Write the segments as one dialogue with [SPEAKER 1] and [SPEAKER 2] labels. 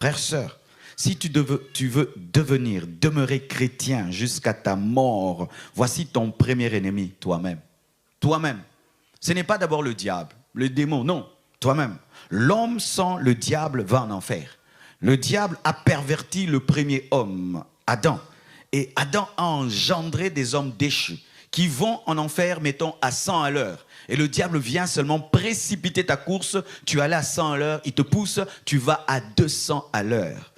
[SPEAKER 1] Frère, sœur, si tu veux demeurer chrétien jusqu'à ta mort, voici ton premier ennemi, toi-même. Toi-même. Ce n'est pas d'abord le diable, le démon, non, toi-même. L'homme sans le diable va en enfer. Le diable a perverti le premier homme, Adam. Et Adam a engendré des hommes déchus qui vont en enfer, mettons, à 100 à l'heure. Et le diable vient seulement précipiter ta course. Tu allais à 100 à l'heure, il te pousse, tu vas à 200 à l'heure.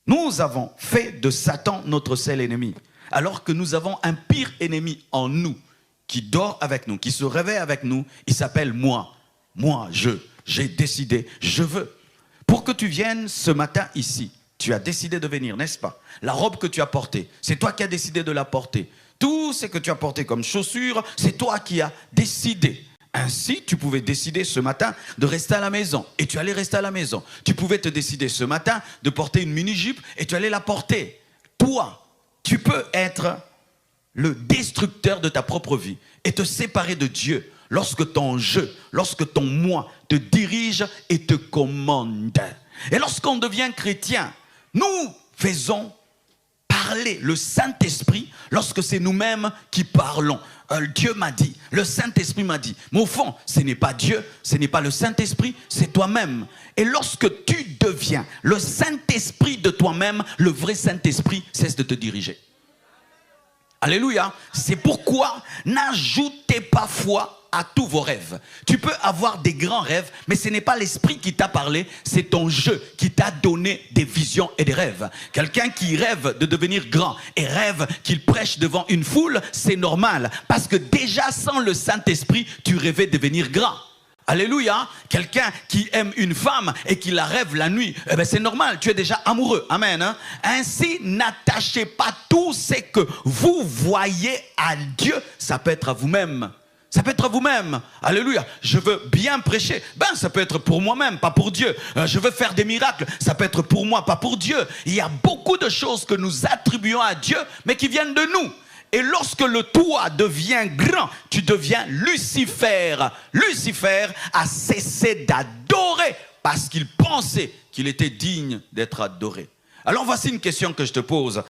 [SPEAKER 1] Nous avons fait de Satan notre seul ennemi, alors que nous avons un pire ennemi en nous, qui dort avec nous, qui se réveille avec nous. Il s'appelle moi. Moi, j'ai décidé, je veux. Pour que tu viennes ce matin ici, tu as décidé de venir, n'est-ce pas? La robe que tu as portée, c'est toi qui as décidé de la porter. Tout ce que tu as porté comme chaussures, c'est toi qui as décidé. Ainsi, tu pouvais décider ce matin de rester à la maison et tu allais rester à la maison. Tu pouvais te décider ce matin de porter une mini-jupe et tu allais la porter. Toi, tu peux être le destructeur de ta propre vie et te séparer de Dieu lorsque ton je, lorsque ton moi te dirige et te commande. Et lorsqu'on devient chrétien, nous faisons parler le Saint-Esprit lorsque c'est nous-mêmes qui parlons. Dieu m'a dit, le Saint-Esprit m'a dit. Mais au fond, ce n'est pas Dieu, ce n'est pas le Saint-Esprit, c'est toi-même. Et lorsque tu deviens le Saint-Esprit de toi-même, le vrai Saint-Esprit cesse de te diriger. Alléluia. C'est pourquoi n'ajoutez pas foi à tous vos rêves. Tu peux avoir des grands rêves, mais ce n'est pas l'esprit qui t'a parlé, c'est ton jeu qui t'a donné des visions et des rêves. Quelqu'un qui rêve de devenir grand et rêve qu'il prêche devant une foule, c'est normal, parce que déjà sans le Saint-Esprit, tu rêvais de devenir grand. Alléluia. Quelqu'un qui aime une femme et qui la rêve la nuit, eh ben c'est normal, tu es déjà amoureux. Amen. Hein? Ainsi, n'attachez pas tout ce que vous voyez à Dieu. Ça peut être à vous-même. Ça peut être à vous-même. Alléluia. Je veux bien prêcher. Ben, ça peut être pour moi-même, pas pour Dieu. Je veux faire des miracles. Ça peut être pour moi, pas pour Dieu. Il y a beaucoup de choses que nous attribuons à Dieu, mais qui viennent de nous. Et lorsque le toi devient grand, tu deviens Lucifer. Lucifer a cessé d'adorer parce qu'il pensait qu'il était digne d'être adoré. Alors voici une question que je te pose.